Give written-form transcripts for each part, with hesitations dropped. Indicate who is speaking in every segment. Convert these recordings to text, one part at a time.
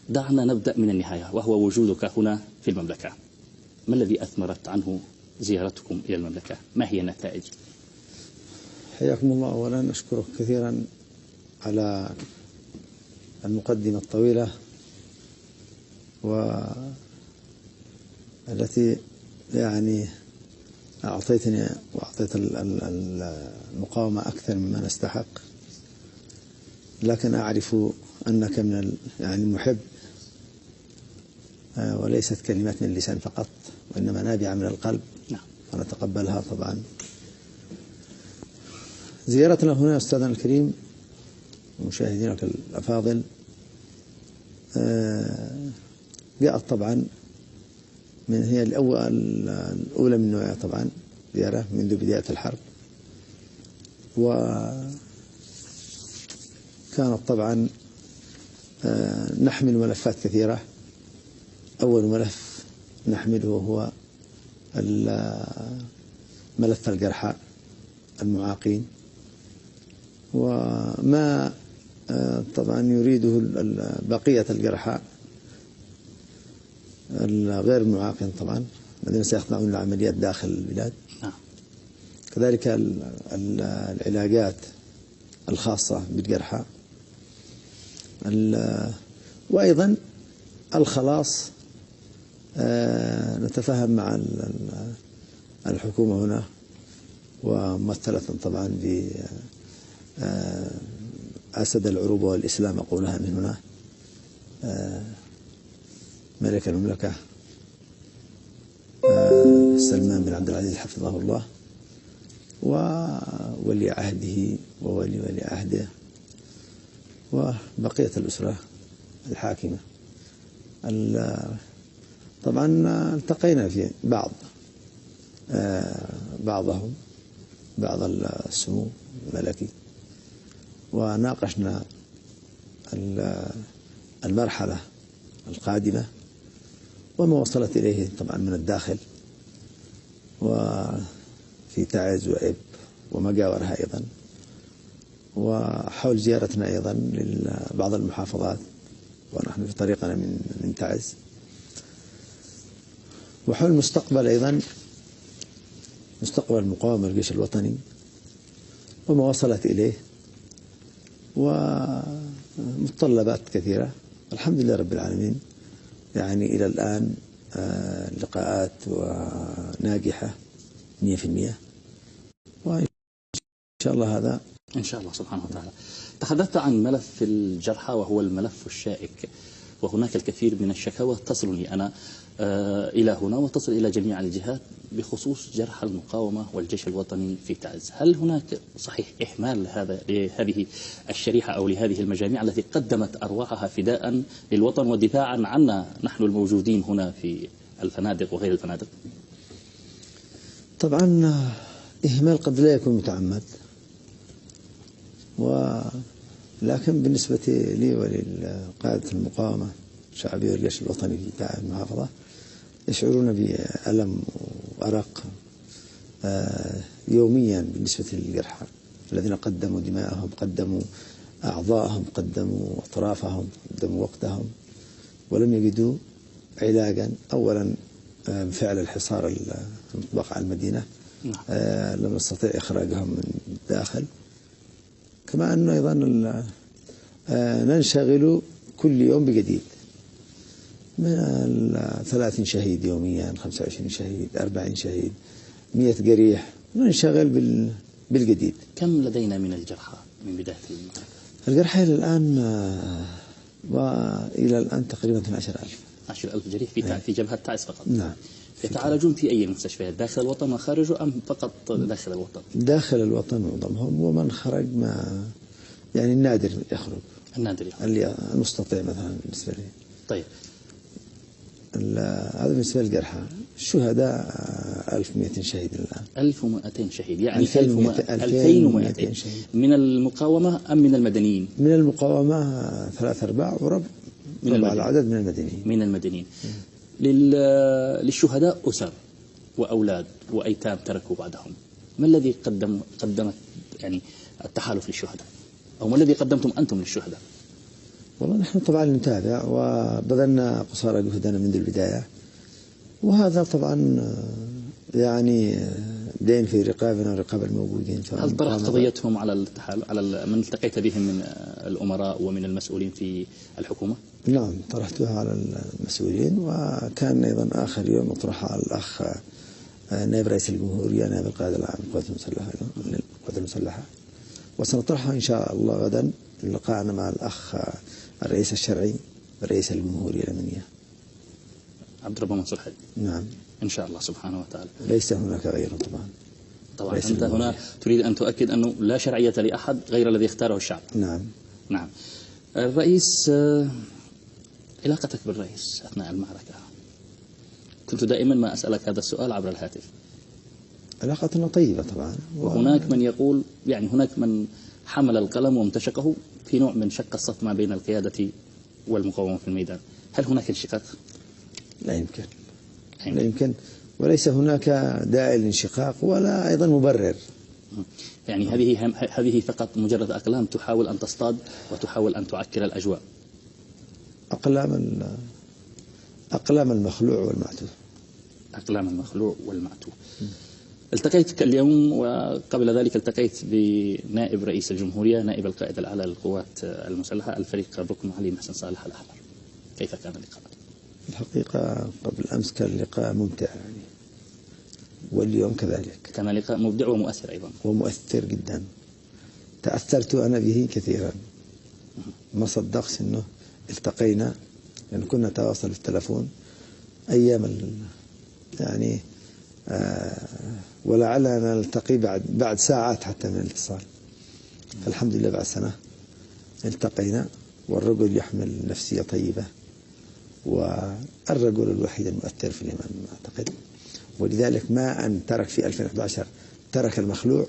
Speaker 1: دعنا نبدأ من النهاية، وهو وجودك هنا في المملكة. ما الذي أثمرت عنه زيارتكم إلى المملكة؟ ما هي النتائج؟
Speaker 2: حياكم الله. أولا أشكرك كثيرا على المقدمة الطويلة والتي يعني أعطيتني وأعطيت المقاومة أكثر مما نستحق، لكن أعرف أنك من يعني محب، وليست كلمات من اللسان فقط، وإنما نابعة من القلب.
Speaker 1: نعم.
Speaker 2: ونتقبلها طبعا. زيارتنا هنا أستاذنا الكريم ومشاهدينك الأفاضل جاءت طبعا من هي الأولى من نوعها طبعا، زيارة منذ بداية الحرب، وكانت طبعا نحمل ملفات كثيرة. أول ملف نحمله هو ملف الجرحى المعاقين، وما طبعا يريده بقية الجرحى الغير معاقين طبعا الذين سيخضعون لعمليات داخل البلاد. كذلك العلاجات الخاصة بالجرحى، وأيضا الخلاص. نتفاهم مع الحكومة هنا، وممثلة طبعا بأسد العروبة والإسلام أقولها من هنا، ملك المملكة سلمان بن عبد العزيز حفظه الله، وولي عهده وولي عهده، وبقية الأسرة الحاكمة. طبعا التقينا في بعض السمو الملكي، وناقشنا المرحلة القادمة وما وصلت إليه طبعا من الداخل، وفي تعز وإب ومجاورها أيضا، وحول زيارتنا أيضا لبعض المحافظات ونحن في طريقنا من تعز، وحول المستقبل أيضا، مستقبل المقاومة الجيش الوطني وما وصلت إليه، ومتطلبات كثيرة. الحمد لله رب العالمين، يعني إلى الآن لقاءات وناجحة 100%، وإن شاء الله هذا
Speaker 1: إن شاء الله سبحانه وتعالى. تحدثت عن ملف الجرحى وهو الملف الشائك، وهناك الكثير من الشكاوى تصلني أنا إلى هنا وتصل إلى جميع الجهات بخصوص جرحى المقاومة والجيش الوطني في تعز. هل هناك صحيح إهمال لهذه الشريحة أو لهذه المجاميع التي قدمت أرواحها فداء للوطن ودفاعا عنا نحن الموجودين هنا في الفنادق وغير الفنادق؟
Speaker 2: طبعا إهمال قد لا يكون متعمد، لكن بالنسبة لي ولقادة المقاومة الشعبية والجيش الوطني في المحافظة يشعرون بألم وأرق يوميا بالنسبة للجرحى الذين قدموا دماءهم، قدموا أعضاءهم، قدموا أطرافهم، قدموا وقتهم، ولم يجدوا علاجا. أولا فعل الحصار المطبق على المدينة، لم نستطيع إخراجهم من الداخل. كما أنه أيضا ننشغل كل يوم بجديد، من 30 شهيد يوميا، 25 شهيد، 40 شهيد، 100 جريح، ننشغل بالجديد.
Speaker 1: كم لدينا من الجرحى من بداية المعركة؟
Speaker 2: الجرحى إلى الآن تقريبا 12,000.
Speaker 1: 12,000 جريح في جبهة تعز فقط؟
Speaker 2: نعم.
Speaker 1: يتعالجون في أي مستشفيات، داخل الوطن وخارجه أم فقط داخل الوطن؟
Speaker 2: داخل الوطن معظمهم، ومن خرج ما يعني النادر يخرج.
Speaker 1: النادر يخرج.
Speaker 2: اللي المستطيع مثلا بالنسبة لي.
Speaker 1: طيب.
Speaker 2: هذا بالنسبة للجرحى. الشهداء 1200 شهيد الآن.
Speaker 1: 1200 شهيد، يعني
Speaker 2: 2200 شهيد.
Speaker 1: من المقاومة أم من المدنيين؟
Speaker 2: من المقاومة 3/4 وربع العدد من المدنيين.
Speaker 1: من المدنيين. للشهداء أسر وأولاد وأيتام تركوا بعدهم، ما الذي قدمت يعني التحالف للشهداء، أو ما الذي قدمتم أنتم للشهداء؟
Speaker 2: والله نحن طبعا نتابع وبذلنا قصارى جهدنا منذ البداية، وهذا طبعا يعني دين في رقابنا ورقاب الموجودين.
Speaker 1: هل طرحت قضيتهم على الاتحاد، من التقيت بهم من الأمراء ومن المسؤولين في الحكومة؟
Speaker 2: نعم طرحتها على المسؤولين، وكان أيضا آخر يوم أطرحها على الأخ نائب رئيس الجمهورية نائب القائد العام للقوات المسلحة، وسنطرحها إن شاء الله غدا لقاءنا مع الأخ الرئيس الشرعي رئيس الجمهورية اليمنية
Speaker 1: عبد الرب منصور حدي.
Speaker 2: نعم
Speaker 1: إن شاء الله سبحانه وتعالى.
Speaker 2: ليس هناك غيره
Speaker 1: طبعا أنت هنا تريد أن تؤكد أنه لا شرعية لأحد غير الذي اختاره الشعب.
Speaker 2: نعم.
Speaker 1: الرئيس، علاقتك بالرئيس أثناء المعركة، كنت دائما ما أسألك هذا السؤال عبر الهاتف.
Speaker 2: علاقتنا طيبة طبعا،
Speaker 1: وهناك من يقول يعني هناك من حمل القلم وامتشقه في نوع من شق الصف ما بين القيادة والمقاومة في الميدان. هل هناك انشقاق؟
Speaker 2: لا يمكن، وليس هناك داعي للانشقاق ولا أيضا مبرر.
Speaker 1: يعني هذه فقط مجرد أقلام تحاول أن تصطاد وتحاول أن تعكر الأجواء.
Speaker 2: أقلام المخلوع والمعتوه.
Speaker 1: أقلام المخلوع والمعتوه. التقيت اليوم وقبل ذلك التقيت بنائب رئيس الجمهورية نائب القائد الأعلى للقوات المسلحة الفريق الركن علي محسن صالح الأحمر. كيف كان اللقاء؟
Speaker 2: الحقيقة قبل أمس كان اللقاء ممتع يعني، واليوم كذلك.
Speaker 1: كان لقاء مبدع ومؤثر أيضا.
Speaker 2: ومؤثر جدا، تأثرت أنا به كثيرا. ما صدقت أنه التقينا، يعني كنا نتواصل في التلفون أيام يعني ولعلنا نلتقي بعد ساعات حتى من الاتصال. الحمد لله بعد سنة التقينا، والرجل يحمل نفسية طيبة، والرجل الوحيد المؤثر في اليمن أعتقد. ولذلك ما أن ترك في 2011 ترك المخلوع،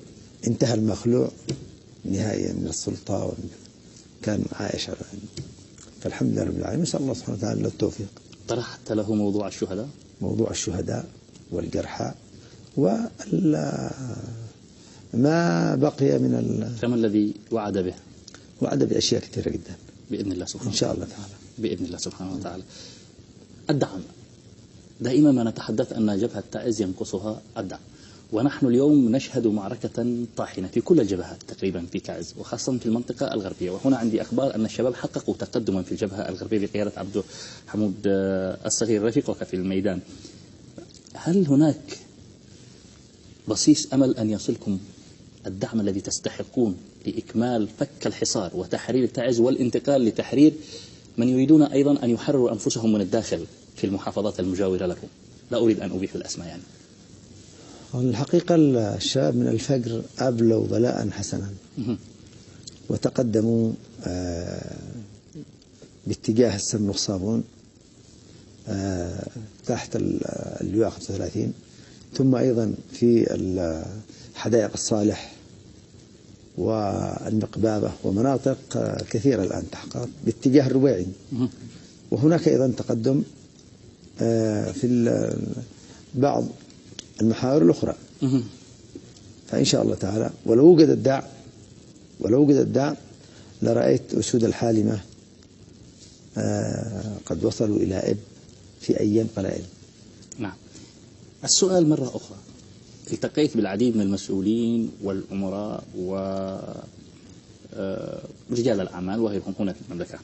Speaker 2: انتهى المخلوع نهائيا من السلطة، كان عائش. فالحمد لله رب العالمين، نسأل الله سبحانه وتعالى له التوفيق.
Speaker 1: طرحت له موضوع الشهداء
Speaker 2: والجرحى ما بقي من
Speaker 1: كما الذي وعد به.
Speaker 2: وعد بأشياء كثيرة جدا
Speaker 1: بإذن الله سبحانه
Speaker 2: إن شاء الله تعالى.
Speaker 1: بإذن الله سبحانه وتعالى. الدعم، دائما ما نتحدث أن جبهة تعز ينقصها الدعم، ونحن اليوم نشهد معركة طاحنة في كل الجبهات تقريبا في تعز، وخاصة في المنطقة الغربية. وهنا عندي أخبار أن الشباب حققوا تقدما في الجبهة الغربية بقيادة عبد حمود الصغير رفيقك في الميدان. هل هناك بصيص أمل أن يصلكم الدعم الذي تستحقون لإكمال فك الحصار وتحرير تعز والانتقال لتحرير من يريدون أيضا أن يحرروا أنفسهم من الداخل في المحافظات المجاورة لكم؟ لا أريد أن أبيح الأسماء يعني.
Speaker 2: الحقيقة الشباب من الفجر أبلوا بلاء حسنا وتقدموا باتجاه السمن والصابون تحت اللواء 35، ثم أيضا في حدائق الصالح والمقبابة ومناطق كثيرة الآن تحققت باتجاه الربيعي. وهناك أيضا تقدم في بعض المحاور الأخرى. فإن شاء الله تعالى ولو وجد الدعم لرأيت أسود الحالمة قد وصلوا إلى إب في أيام قلائل.
Speaker 1: نعم. السؤال مرة أخرى، التقيت بالعديد من المسؤولين والأمراء ورجال الأعمال وغيرهم هنا في المملكة.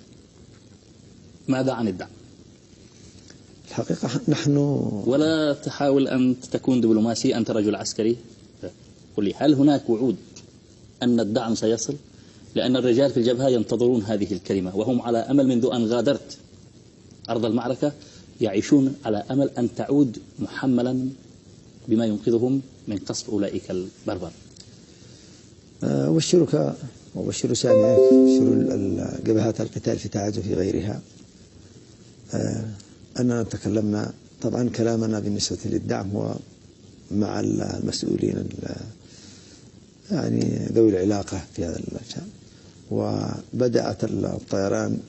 Speaker 1: ماذا عن الدعم؟
Speaker 2: الحقيقة نحن
Speaker 1: ولا تحاول أن تكون دبلوماسي، أنت رجل عسكري. قل لي، هل هناك وعود أن الدعم سيصل؟ لأن الرجال في الجبهة ينتظرون هذه الكلمة، وهم على أمل منذ أن غادرت أرض المعركة، يعيشون على أمل أن تعود محملا بما ينقذهم من قصف أولئك البربر.
Speaker 2: أبشرك وأبشر سامعك، أبشر جبهات القتال في تعز وفي غيرها، أننا تكلمنا طبعا كلامنا بالنسبة للدعم هو مع المسؤولين يعني ذوي العلاقة في هذا الشأن. وبدأت طيران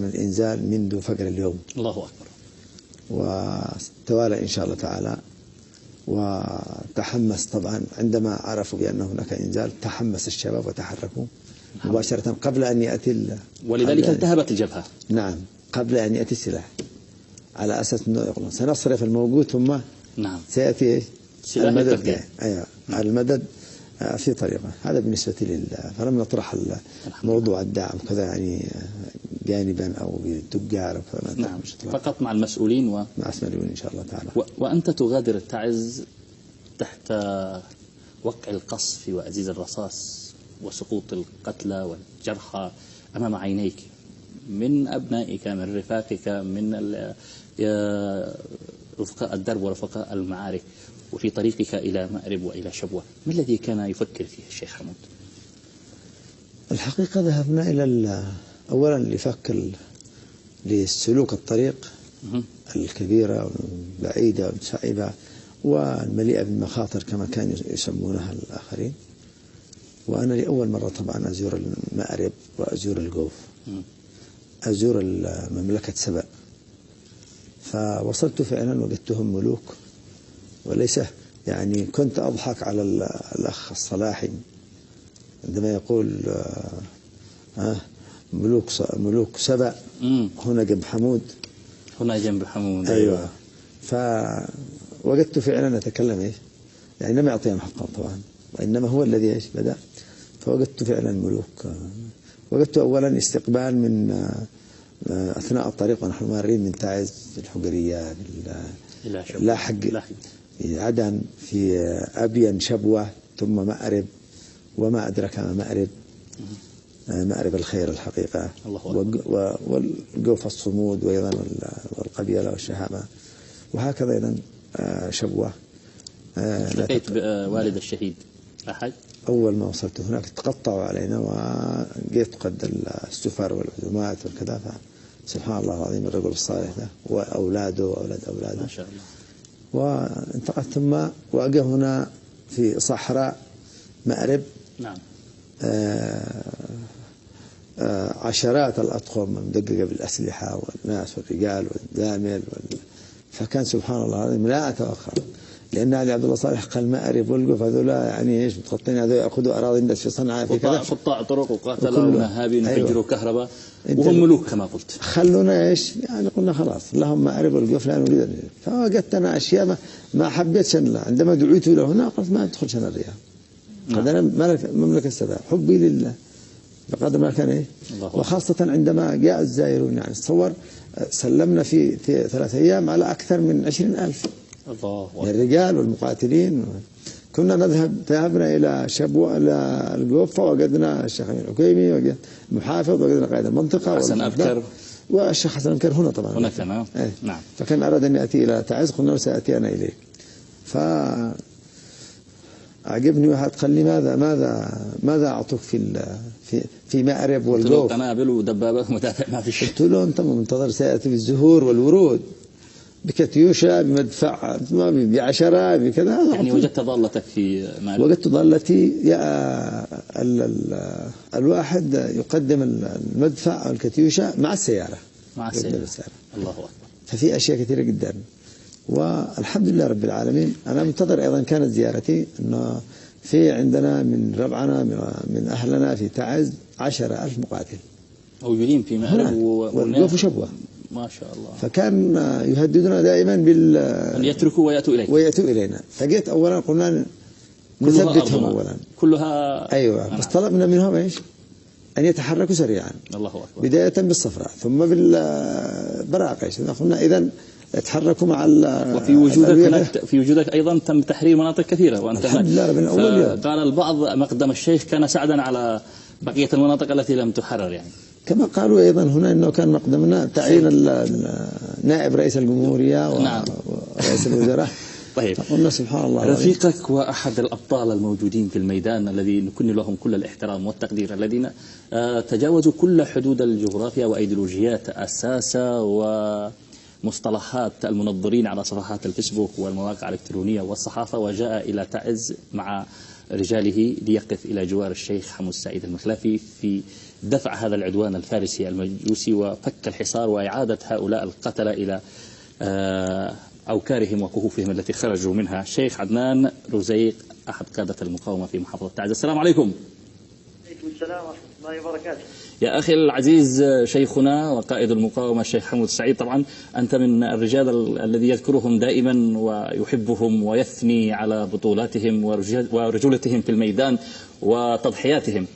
Speaker 2: الإنزال منذ فجر اليوم.
Speaker 1: الله أكبر.
Speaker 2: وتوالى إن شاء الله تعالى. وتحمس طبعا عندما عرفوا بأن هناك إنزال، تحمس الشباب وتحركوا مباشرة قبل أن يأتي
Speaker 1: ولذلك التهبت الجبهة.
Speaker 2: نعم، قبل أن يأتي السلاح، على أساس أنه يقولون سنصرف الموجود ثم
Speaker 1: نعم
Speaker 2: سيأتي
Speaker 1: المدد.
Speaker 2: أيوة المدد في طريقة. هذا بالنسبة لله. فلم نطرح موضوع الدعم كذا يعني جانبا أو بالتجار.
Speaker 1: نعم، فقط مع المسؤولين
Speaker 2: مع المسؤولين إن شاء الله تعالى.
Speaker 1: وأنت تغادر تعز تحت وقع القصف وأزيز الرصاص وسقوط القتلى والجرحى أمام عينيك، من أبنائك، من رفاقك، من رفقاء الدرب ورفقاء المعارك، وفي طريقك إلى مأرب وإلى شبوة. ما الذي كان يفكر فيه الشيخ حمود؟
Speaker 2: الحقيقة ذهبنا إلى أولا لفك لسلوك الطريق الكبيرة والبعيدة والصعبة والمليئة بالمخاطر كما كانوا يسمونها الآخرين. وأنا لأول مرة طبعا أزور المأرب وأزور الجوف، أزور مملكة سبأ. فوصلت فعلا وجدتهم ملوك، وليس يعني كنت أضحك على الأخ الصلاحي عندما يقول ملوك سبأ هنا جنب حمود،
Speaker 1: هنا جنب حمود.
Speaker 2: أيوة. فوجدت فعلا أتكلم يعني لم يعطيهم حقا طبعا، وإنما هو الذي بدأ. فوجدت فعلا ملوك. وجدت أولا استقبال من أثناء الطريق ونحن مارين من تعز الحجرية لاحق في عدن، في أبين، شبوة، ثم مأرب، وما أدرك ما مأرب. مأرب الخير الحقيقة، والجوف الصمود، وأيضا والقبيلة والشهامة، وهكذا أيضا شبوة.
Speaker 1: لقيت والد الشهيد أحد؟
Speaker 2: أول ما وصلت هناك تقطعوا علينا، وجيت قد السفر والعزومات والكذا. سبحان الله العظيم الرجل الصالح ده وأولاده وأولاد أولاده
Speaker 1: ما شاء الله.
Speaker 2: وانتقلت ثم وأجا هنا في صحراء مأرب.
Speaker 1: نعم.
Speaker 2: عشرات الأطقم مدققة بالأسلحة والناس والرجال والدامل فكان سبحان الله العظيم لا أتوقع، لأن علي عبد الله صالح قال مأرب والجوف هذولا يعني ايش متخطين، هذول يأخذوا أراضي الناس في صنعاء في كذا،
Speaker 1: قطاع طرق وقاتلوا ونهابين وفجروا كهرباء وهم ملوك كما قلت.
Speaker 2: خلونا ايش يعني، قلنا خلاص اللهم مأرب والجوف لا نريد. فوجدت أنا أشياء ما حبيتش. عندما دعيت له هنا قلت ما أدخلش أنا الرياض. هذا مملكة السبع، حبي لله بقدر ما كان وخاصة عندما جاء الزائرون. يعني تصور سلمنا في 3 أيام على أكثر من 20,000 من الرجال والمقاتلين. كنا ذهبنا إلى شبوة إلى الجوف، فوجدنا الشيخ أمين العكيمي، وجدنا المحافظ، وجدنا قائد المنطقة
Speaker 1: حسن أبكر،
Speaker 2: والشيخ حسن أبكر هنا طبعا.
Speaker 1: هنا كمان. نعم.
Speaker 2: فكان أراد أن يأتي إلى تعز، قلنا له سأتي أنا إليه. أعجبني واحد قال لي ماذا أعطوك في مأرب والجوف؟
Speaker 1: قنابل ودبابات مدافع ما في شيء.
Speaker 2: قلت له أنت منتظر سيأتي بالزهور والورود، بكتيوشا، بمدفع، بعشرة، بكذا.
Speaker 1: يعني وجدت ضالتك في مأرب؟
Speaker 2: وجدت ضالتي. الواحد يقدم المدفع والكتيوشا مع السيارة. الله أكبر. ففي أشياء كثيرة جدا، والحمد لله رب العالمين. أنا منتظر أيضا كانت زيارتي أنه في عندنا من ربعنا من أهلنا في تعز 10,000 مقاتل
Speaker 1: موجودين في مأرب
Speaker 2: والجوف وشبوة
Speaker 1: ما شاء الله.
Speaker 2: فكان يهددنا دائما
Speaker 1: أن يتركوا ويأتوا
Speaker 2: إلينا. فجيت أولا قلنا نثبتهم أولا
Speaker 1: كلها.
Speaker 2: أيوة. بس طلبنا منهم إيش؟ أن يتحركوا سريعا.
Speaker 1: الله أكبر.
Speaker 2: بداية بالصفراء ثم بالبراقش. قلنا إذن تحركوا مع
Speaker 1: في وجودك أيضا تم تحرير مناطق كثيرة وأنت
Speaker 2: الحمد لله من أول يوم.
Speaker 1: قال البعض مقدم الشيخ كان سعدا على بقية المناطق التي لم تحرر. يعني
Speaker 2: كما قالوا أيضا هنا أنه كان مقدمنا تعيين نائب رئيس الجمهورية ورئيس الوزراء.
Speaker 1: طيب.
Speaker 2: قلنا سبحان الله.
Speaker 1: رفيقك وأحد الأبطال الموجودين في الميدان الذي نكن لهم كل الاحترام والتقدير، الذين تجاوزوا كل حدود الجغرافيا وأيديولوجيات أساسا ومصطلحات المنظرين على صفحات الفيسبوك والمواقع الإلكترونية والصحافة، وجاء إلى تعز مع رجاله ليقف إلى جوار الشيخ حمود السعيد المخلافي في دفع هذا العدوان الفارسي المجوسي وفك الحصار وإعادة هؤلاء القتلة إلى أوكارهم وكهوفهم التي خرجوا منها. شيخ عدنان رزيق أحد قادة المقاومة في محافظة تعز، السلام عليكم.
Speaker 3: وعليكم السلام ورحمة الله وبركاته.
Speaker 1: يا أخي العزيز شيخنا وقائد المقاومة الشيخ حمود السعيد، طبعا أنت من الرجال الذي يذكرهم دائما ويحبهم ويثني على بطولاتهم ورجولتهم في الميدان وتضحياتهم.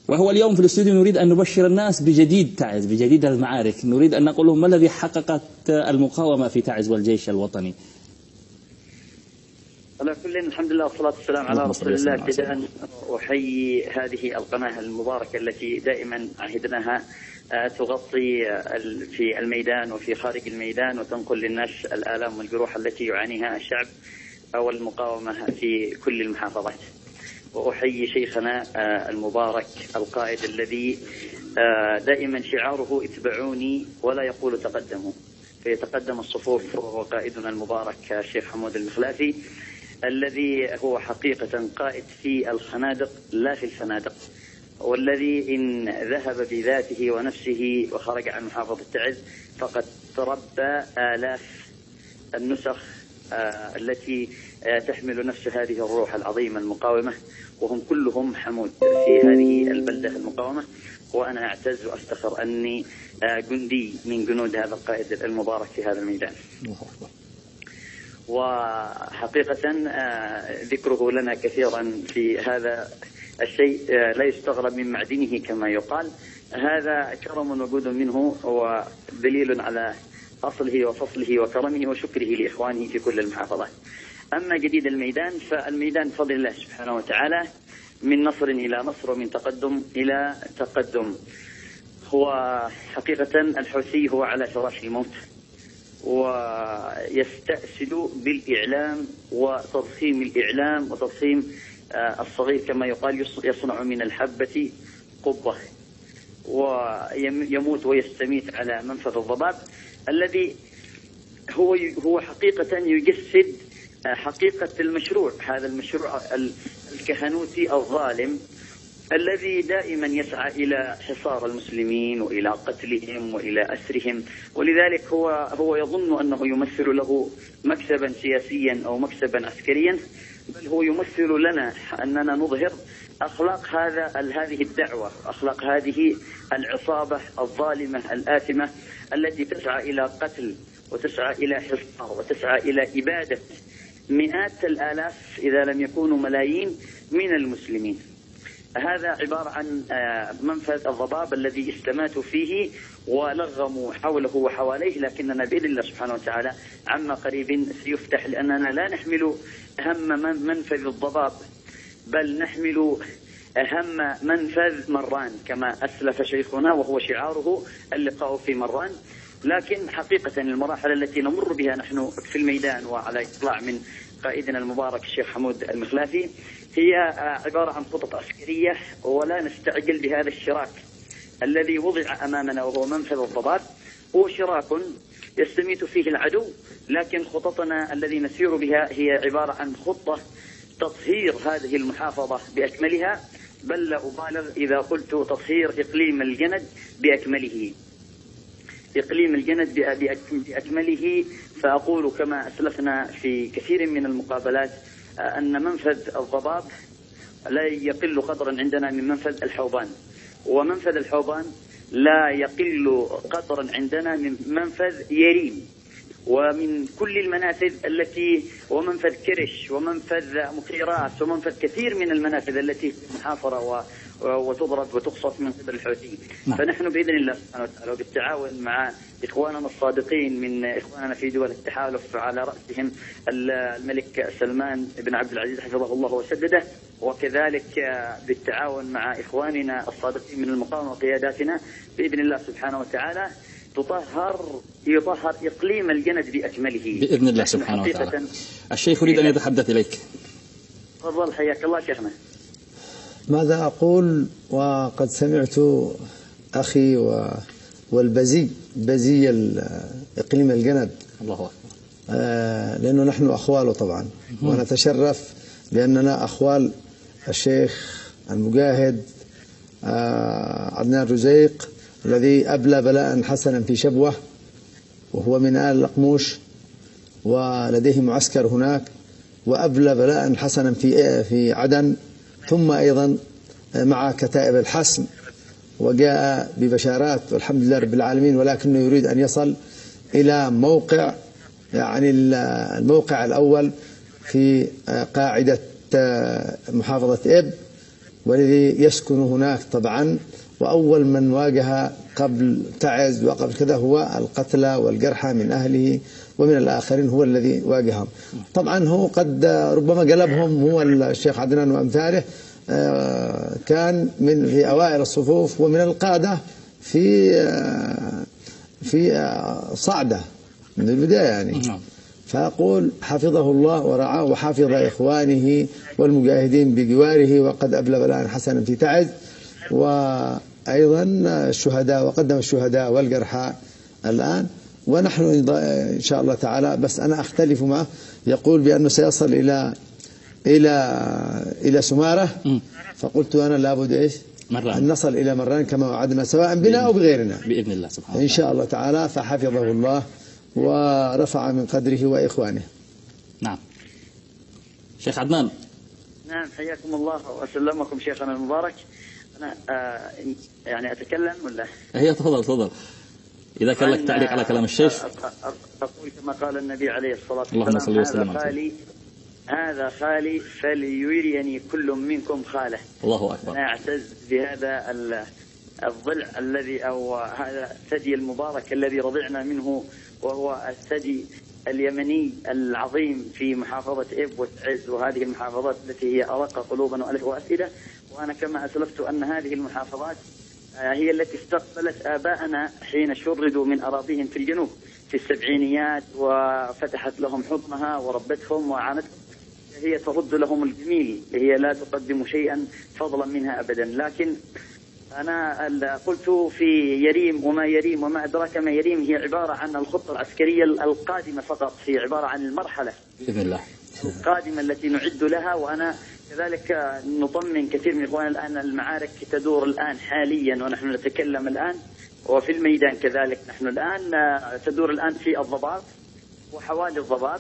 Speaker 1: وهو اليوم في الاستوديو نريد أن نبشر الناس بجديد تعز، بجديد المعارك. نريد أن نقول لهم ما الذي حققت المقاومة في تعز والجيش الوطني.
Speaker 3: على كل الحمد لله والصلاة والسلام على رسول الله. ابتداء أحيي هذه القناة المباركة التي دائما عهدناها تغطي في الميدان وفي خارج الميدان وتنقل للناس الآلام والجروح التي يعانيها الشعب أو المقاومة في كل المحافظات. وأحيي شيخنا المبارك القائد الذي دائما شعاره اتبعوني ولا يقول تقدموا، فيتقدم الصفوف، وهو قائدنا المبارك الشيخ حمود المخلافي الذي هو حقيقة قائد في الخنادق لا في الفنادق، والذي إن ذهب بذاته ونفسه وخرج عن محافظة تعز فقد تربى آلاف النسخ التي تحمل نفس هذه الروح العظيمة المقاومة، وهم كلهم حمود في هذه البلدة المقاومة. وأنا أعتز وأفتخر أني جندي من جنود هذا القائد المبارك في هذا الميدان. وحقيقة ذكره لنا كثيرا في هذا الشيء لا يستغرب من معدنه كما يقال. هذا كرم وجود منه ودليل على أصله وفصله وكرمه وشكره لإخوانه في كل المحافظات. أما جديد الميدان فالميدان بفضل الله سبحانه وتعالى من نصر إلى نصر ومن تقدم إلى تقدم. هو حقيقة الحوثي هو على فراش الموت، ويستأسد بالإعلام وتضخيم الإعلام وتضخيم الصغير كما يقال، يصنع من الحبة قبة، ويموت ويستميت على منفذ الضباب الذي هو حقيقة يجسد حقيقة المشروع، هذا المشروع الكهنوتي الظالم الذي دائما يسعى إلى حصار المسلمين وإلى قتلهم وإلى أسرهم. ولذلك هو يظن أنه يمثل له مكسبا سياسيا أو مكسبا عسكريا، بل هو يمثل لنا أننا نظهر أخلاق هذه الدعوة، أخلاق هذه العصابة الظالمة الآثمة التي تسعى إلى قتل وتسعى إلى حصار وتسعى إلى إبادة مئات الآلاف إذا لم يكونوا ملايين من المسلمين. هذا عبارة عن منفذ الضباب الذي استماتوا فيه ولغموا حوله وحواليه، لكننا بإذن الله سبحانه وتعالى عما قريب سيفتح، لأننا لا نحمل هم منفذ الضباب بل نحمل أهم منفذ مران كما أسلف شيخنا، وهو شعاره اللقاء في مران. لكن حقيقة المراحل التي نمر بها نحن في الميدان وعلى إطلاع من قائدنا المبارك الشيخ حمود المخلافي هي عبارة عن خطط عسكرية، ولا نستعجل بهذا الشراك الذي وضع أمامنا وهو منفذ الضباب. هو شراك يستميت فيه العدو، لكن خططنا الذي نسير بها هي عبارة عن خطة تطهير هذه المحافظة بأكملها، بل لا أبالغ إذا قلت تطهير إقليم الجند بأكمله، إقليم الجند بأكمله. فأقول كما أسلفنا في كثير من المقابلات أن منفذ الضباب لا يقل قدرا عندنا من منفذ الحوبان، ومنفذ الحوبان لا يقل قدرا عندنا من منفذ يريم، ومن كل المنافذ التي ومنفذ كرش ومنفذ مقيراس ومنفذ كثير من المنافذ التي محاصرة وتضرب وتقصف من قبل الحوثيين. فنحن بإذن الله سبحانه وتعالى وبالتعاون مع إخواننا الصادقين من إخواننا في دول التحالف على رأسهم الملك سلمان بن عبد العزيز حفظه الله وسدده، وكذلك بالتعاون مع إخواننا الصادقين من المقاومة وقياداتنا بإذن الله سبحانه وتعالى يطهر إقليم الجند بأكمله
Speaker 1: بإذن الله سبحانه وتعالى. الشيخ يريد أن يتحدث إليك.
Speaker 3: تفضل حياك الله شيخنا.
Speaker 2: ماذا أقول وقد سمعت أخي والبزي إقليم الجند،
Speaker 1: الله أكبر،
Speaker 2: لأنه نحن أخواله طبعا، ونتشرف بأننا أخوال الشيخ المجاهد عدنان رزيق الذي أبلى بلاء حسنا في شبوة، وهو من آل الأقموش ولديه معسكر هناك، وأبلى بلاء حسنا في عدن، ثم أيضا مع كتائب الحسم وجاء ببشارات والحمد لله رب العالمين، ولكنه يريد أن يصل إلى موقع، يعني الموقع الأول في قاعدة محافظة إب، والذي يسكن هناك طبعا. وأول من واجه قبل تعز وقبل كذا هو القتلى والجرحى من أهله ومن الآخرين، هو الذي واجههم. طبعا هو قد ربما قلبهم، هو الشيخ عدنان وأمثاله، كان في أوائل الصفوف ومن القادة في صعدة من البداية يعني. فأقول حفظه الله ورعاه وحفظ إخوانه والمجاهدين بجواره، وقد أبلغ الآن حسنا في تعز، وأيضا الشهداء، وقدم الشهداء والجرحى الآن. ونحن إن شاء الله تعالى، بس أنا أختلف معه، يقول بأنه سيصل إلى سمارة، فقلت أنا لابد إيش أن نصل إلى مران كما وعدنا، سواء بنا أو بغيرنا
Speaker 1: بإذن الله سبحانه وتعالى
Speaker 2: إن شاء الله تعالى. فحفظه الله ورفع من قدره وإخوانه.
Speaker 1: نعم شيخ عدنان.
Speaker 3: نعم حياكم الله وسلمكم شيخنا المبارك. أنا يعني أتكلم ولا؟
Speaker 1: هي تفضل إذا كان لك تعليق على كلام الشيخ.
Speaker 3: أقول كما قال النبي عليه الصلاة
Speaker 1: اللهم صل وسلم
Speaker 3: عليه: هذا خالي فليريني كل منكم خاله.
Speaker 1: الله أكبر.
Speaker 3: أنا أعتز بهذا الضلع الذي، أو هذا الثدي المبارك الذي رضعنا منه، وهو الثدي اليمني العظيم في محافظة إب وتعز، وهذه المحافظات التي هي أرق قلوبا وأفئدة. وأنا كما أسلفت أن هذه المحافظات هي التي استقبلت آباءنا حين شردوا من أراضيهم في الجنوب في السبعينيات، وفتحت لهم حضنها وربتهم وعانتهم. هي ترد لهم الجميل، هي لا تقدم شيئا فضلا منها أبدا. لكن أنا قلت في يريم وما يريم وما أدراك ما يريم، هي عبارة عن الخطة العسكرية القادمة فقط، هي عبارة عن المرحلة
Speaker 1: بإذن الله
Speaker 3: القادمة التي نعد لها. وأنا كذلك نطمن كثير من إخواننا الآن، المعارك تدور الآن حاليا ونحن نتكلم الآن، وفي الميدان كذلك نحن الآن تدور الآن في الضباب وحوالي الضباب،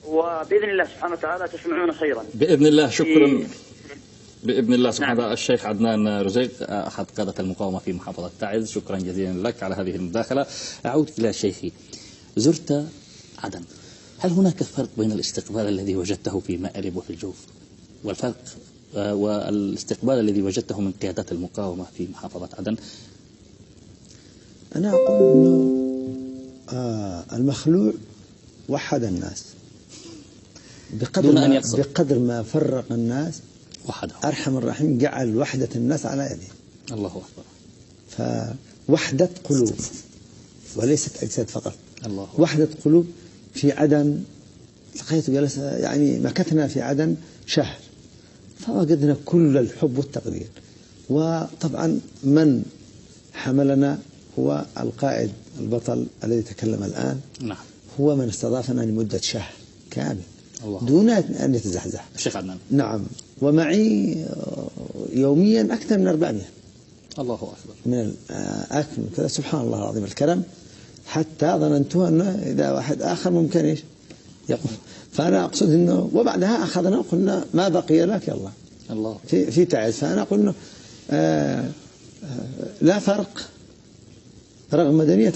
Speaker 3: وبإذن الله سبحانه وتعالى تسمعون خيرا
Speaker 1: بإذن الله. شكرا بإذن الله سبحانه وتعالى. الشيخ عدنان رزيق أحد قادة المقاومة في محافظة تعز، شكرا جزيلا لك على هذه المداخلة. أعود إلى شيخي، زرت عدن، هل هناك فرق بين الاستقبال الذي وجدته في مأرب وفي الجوف والفرق والاستقبال الذي وجدته من قيادات المقاومة في محافظة عدن؟
Speaker 2: أنا أقول أنه المخلوع وحد الناس بقدر ما فرق الناس
Speaker 1: وحده.
Speaker 2: أرحم الراحمين جعل وحدة الناس على يده.
Speaker 1: الله أكبر.
Speaker 2: فوحدة قلوب وليست أجساد فقط.
Speaker 1: الله أكبر.
Speaker 2: وحدة قلوب. في عدن لقيت جلس، يعني مكثنا في عدن شهر، فوجدنا كل الحب والتقدير. وطبعا من حملنا هو القائد البطل الذي تكلم الآن.
Speaker 1: نعم.
Speaker 2: هو من استضافنا لمدة شهر كامل
Speaker 1: الله
Speaker 2: دون أن يتزحزح.
Speaker 1: الشيخ عدنان.
Speaker 2: نعم. ومعي يوميا أكثر من 400.
Speaker 1: الله أكبر.
Speaker 2: من الأكل كذا، سبحان الله العظيم الكرم، حتى ظننت أنه إذا واحد آخر ممكن إيش يقول. فأنا أقصد أنه وبعدها أخذنا وقلنا ما بقي لك يلا
Speaker 1: الله
Speaker 2: في تعز. فأنا أقول أنه لا فرق رغم مدنية